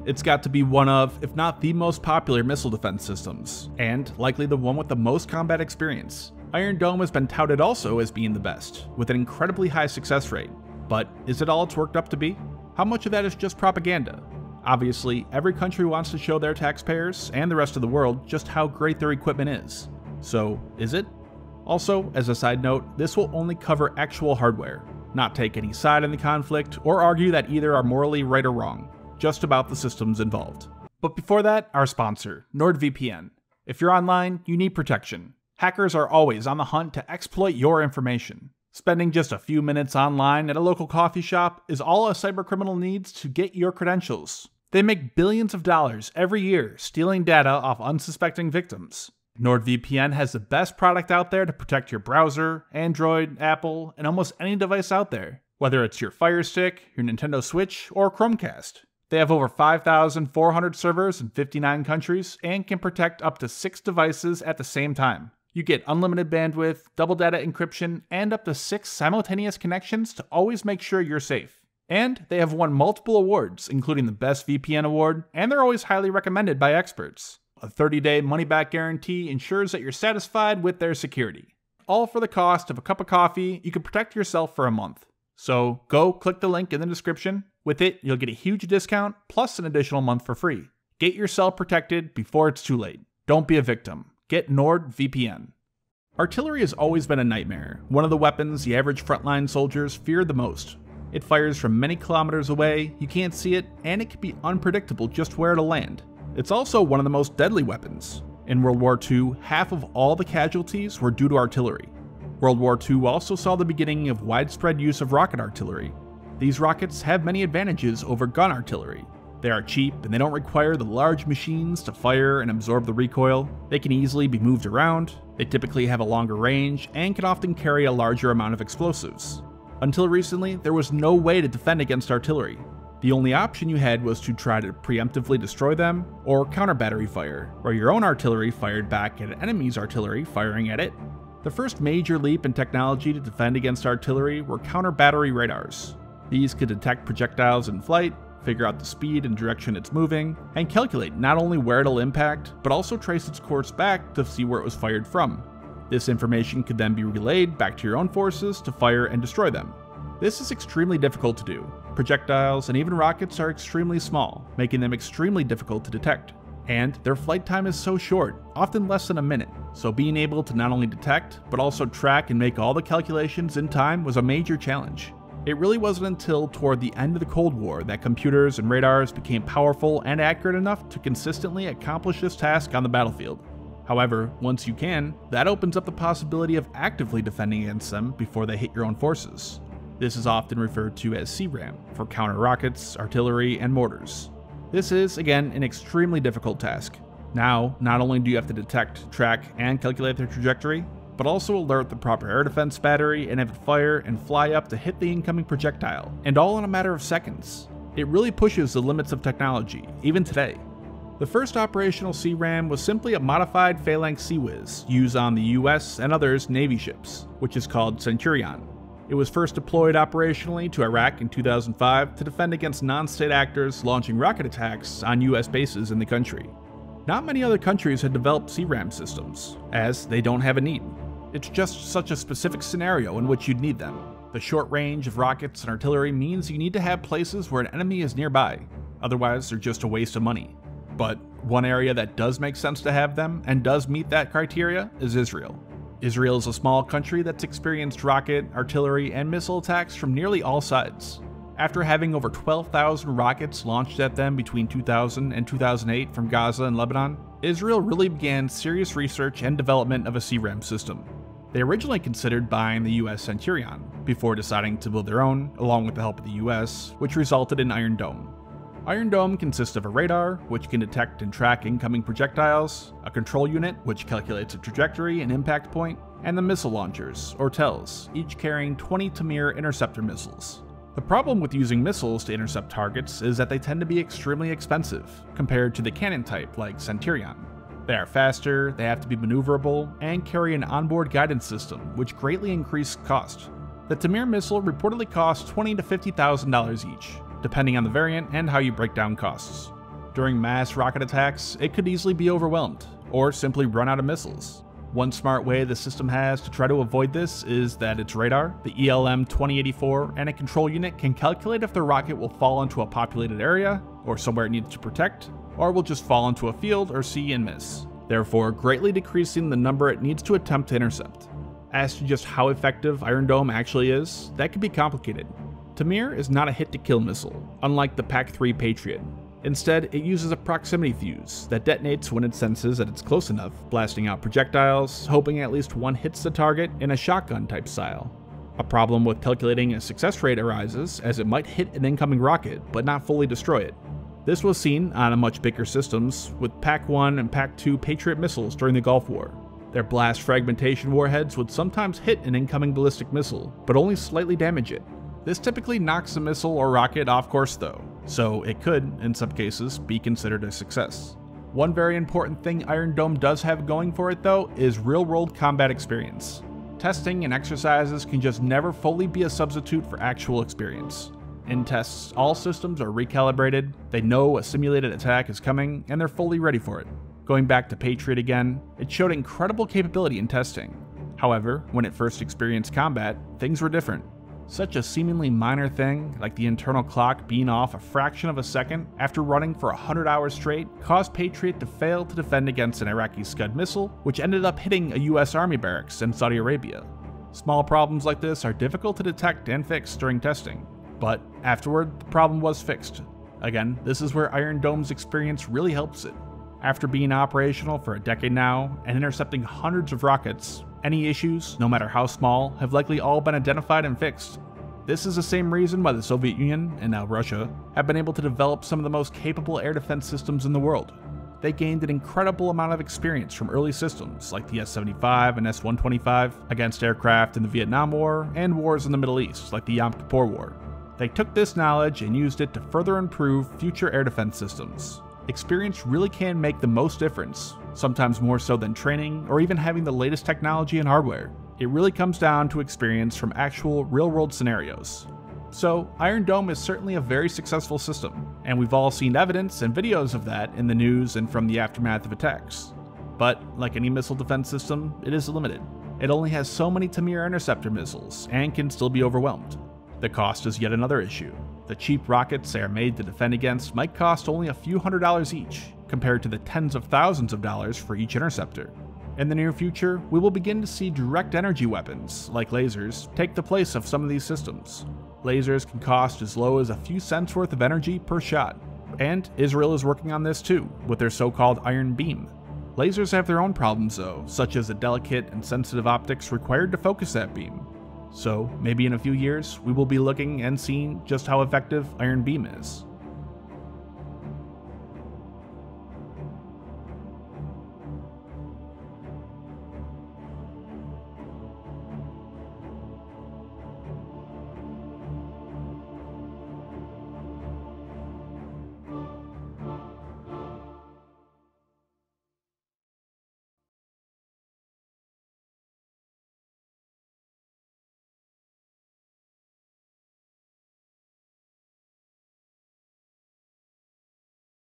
It's got to be one of, if not the most popular missile defense systems, and likely the one with the most combat experience. Iron Dome has been touted also as being the best, with an incredibly high success rate. But is it all it's worked up to be? How much of that is just propaganda? Obviously, every country wants to show their taxpayers and the rest of the world just how great their equipment is. So, is it? Also, as a side note, this will only cover actual hardware, not take any side in the conflict or argue that either are morally right or wrong, just about the systems involved. But before that, our sponsor, NordVPN. If you're online, you need protection. Hackers are always on the hunt to exploit your information. Spending just a few minutes online at a local coffee shop is all a cybercriminal needs to get your credentials. They make billions of dollars every year stealing data off unsuspecting victims. NordVPN has the best product out there to protect your browser, Android, Apple, and almost any device out there, whether it's your Fire Stick, your Nintendo Switch, or Chromecast. They have over 5,400 servers in 59 countries and can protect up to 6 devices at the same time. You get unlimited bandwidth, double data encryption, and up to 6 simultaneous connections to always make sure you're safe. And they have won multiple awards, including the Best VPN Award, and they're always highly recommended by experts. A 30-day money-back guarantee ensures that you're satisfied with their security. All for the cost of a cup of coffee. You can protect yourself for a month. So go click the link in the description. With it, you'll get a huge discount, plus an additional month for free. Get yourself protected before it's too late. Don't be a victim. Get NordVPN. Artillery has always been a nightmare, one of the weapons the average frontline soldiers fear the most. It fires from many kilometers away, you can't see it, and it can be unpredictable just where it'll land. It's also one of the most deadly weapons. In World War II, half of all the casualties were due to artillery. World War II also saw the beginning of widespread use of rocket artillery. These rockets have many advantages over gun artillery. They are cheap and they don't require the large machines to fire and absorb the recoil. They can easily be moved around. They typically have a longer range and can often carry a larger amount of explosives. Until recently, there was no way to defend against artillery. The only option you had was to try to preemptively destroy them or counter battery fire, where your own artillery fired back at an enemy's artillery firing at it. The first major leap in technology to defend against artillery were counter battery radars. These could detect projectiles in flight, figure out the speed and direction it's moving, and calculate not only where it'll impact, but also trace its course back to see where it was fired from. This information could then be relayed back to your own forces to fire and destroy them. This is extremely difficult to do. Projectiles and even rockets are extremely small, making them extremely difficult to detect. And their flight time is so short, often less than a minute, so being able to not only detect, but also track and make all the calculations in time was a major challenge. It really wasn't until toward the end of the Cold War that computers and radars became powerful and accurate enough to consistently accomplish this task on the battlefield. However, once you can, that opens up the possibility of actively defending against them before they hit your own forces. This is often referred to as CRAM, for counter rockets, artillery, and mortars. This is, again, an extremely difficult task. Now, not only do you have to detect, track, and calculate their trajectory, but also alert the proper air defense battery and have it fire and fly up to hit the incoming projectile, and all in a matter of seconds. It really pushes the limits of technology, even today. The first operational CRAM was simply a modified Phalanx Sea-Whiz used on the US and others Navy ships, which is called Centurion. It was first deployed operationally to Iraq in 2005 to defend against non-state actors launching rocket attacks on US bases in the country. Not many other countries had developed CRAM systems, as they don't have a need. It's just such a specific scenario in which you'd need them. The short range of rockets and artillery means you need to have places where an enemy is nearby, otherwise they're just a waste of money. But one area that does make sense to have them, and does meet that criteria, is Israel. Israel is a small country that's experienced rocket, artillery, and missile attacks from nearly all sides. After having over 12,000 rockets launched at them between 2000 and 2008 from Gaza and Lebanon, Israel really began serious research and development of a CRAM system. They originally considered buying the US Centurion, before deciding to build their own, along with the help of the US, which resulted in Iron Dome. Iron Dome consists of a radar, which can detect and track incoming projectiles, a control unit, which calculates a trajectory and impact point, and the missile launchers, or TELs, each carrying 20 Tamir interceptor missiles. The problem with using missiles to intercept targets is that they tend to be extremely expensive, compared to the cannon type like Centurion. They are faster, they have to be maneuverable, and carry an onboard guidance system, which greatly increased cost. The Tamir missile reportedly costs $20,000 to $50,000 each, depending on the variant and how you break down costs. During mass rocket attacks, it could easily be overwhelmed, or simply run out of missiles. One smart way the system has to try to avoid this is that its radar, the ELM 2084, and a control unit can calculate if the rocket will fall into a populated area, or somewhere it needs to protect, or will just fall into a field or see and miss, therefore greatly decreasing the number it needs to attempt to intercept. As to just how effective Iron Dome actually is, that could be complicated. Tamir is not a hit-to-kill missile, unlike the PAC-3 Patriot. Instead, it uses a proximity fuse that detonates when it senses that it's close enough, blasting out projectiles, hoping at least one hits the target in a shotgun-type style. A problem with calculating a success rate arises, as it might hit an incoming rocket, but not fully destroy it. This was seen on a much bigger systems, with PAC-1 and PAC-2 Patriot missiles during the Gulf War. Their blast fragmentation warheads would sometimes hit an incoming ballistic missile, but only slightly damage it. This typically knocks the missile or rocket off course though, so it could, in some cases, be considered a success. One very important thing Iron Dome does have going for it though is real-world combat experience. Testing and exercises can just never fully be a substitute for actual experience. In tests, all systems are recalibrated, they know a simulated attack is coming, and they're fully ready for it. Going back to Patriot again, it showed incredible capability in testing. However, when it first experienced combat, things were different. Such a seemingly minor thing, like the internal clock being off a fraction of a second after running for 100 hours straight, caused Patriot to fail to defend against an Iraqi Scud missile, which ended up hitting a US Army barracks in Saudi Arabia. Small problems like this are difficult to detect and fix during testing, but afterward, the problem was fixed. Again, this is where Iron Dome's experience really helps it. After being operational for a decade now, and intercepting hundreds of rockets, any issues, no matter how small, have likely all been identified and fixed. This is the same reason why the Soviet Union, and now Russia, have been able to develop some of the most capable air defense systems in the world. They gained an incredible amount of experience from early systems like the S-75 and S-125 against aircraft in the Vietnam War and wars in the Middle East like the Yom Kippur War. They took this knowledge and used it to further improve future air defense systems. Experience really can make the most difference, sometimes more so than training or even having the latest technology and hardware. It really comes down to experience from actual real-world scenarios. So, Iron Dome is certainly a very successful system, and we've all seen evidence and videos of that in the news and from the aftermath of attacks. But, like any missile defense system, it is limited. It only has so many Tamir interceptor missiles, and can still be overwhelmed. The cost is yet another issue. The cheap rockets they are made to defend against might cost only a few $100s each, compared to the tens of thousands of dollars for each interceptor. In the near future, we will begin to see direct energy weapons, like lasers, take the place of some of these systems. Lasers can cost as low as a few cents worth of energy per shot, and Israel is working on this too, with their so-called Iron Beam. Lasers have their own problems though, such as the delicate and sensitive optics required to focus that beam. So maybe in a few years, we will be looking and seeing just how effective Iron Beam is.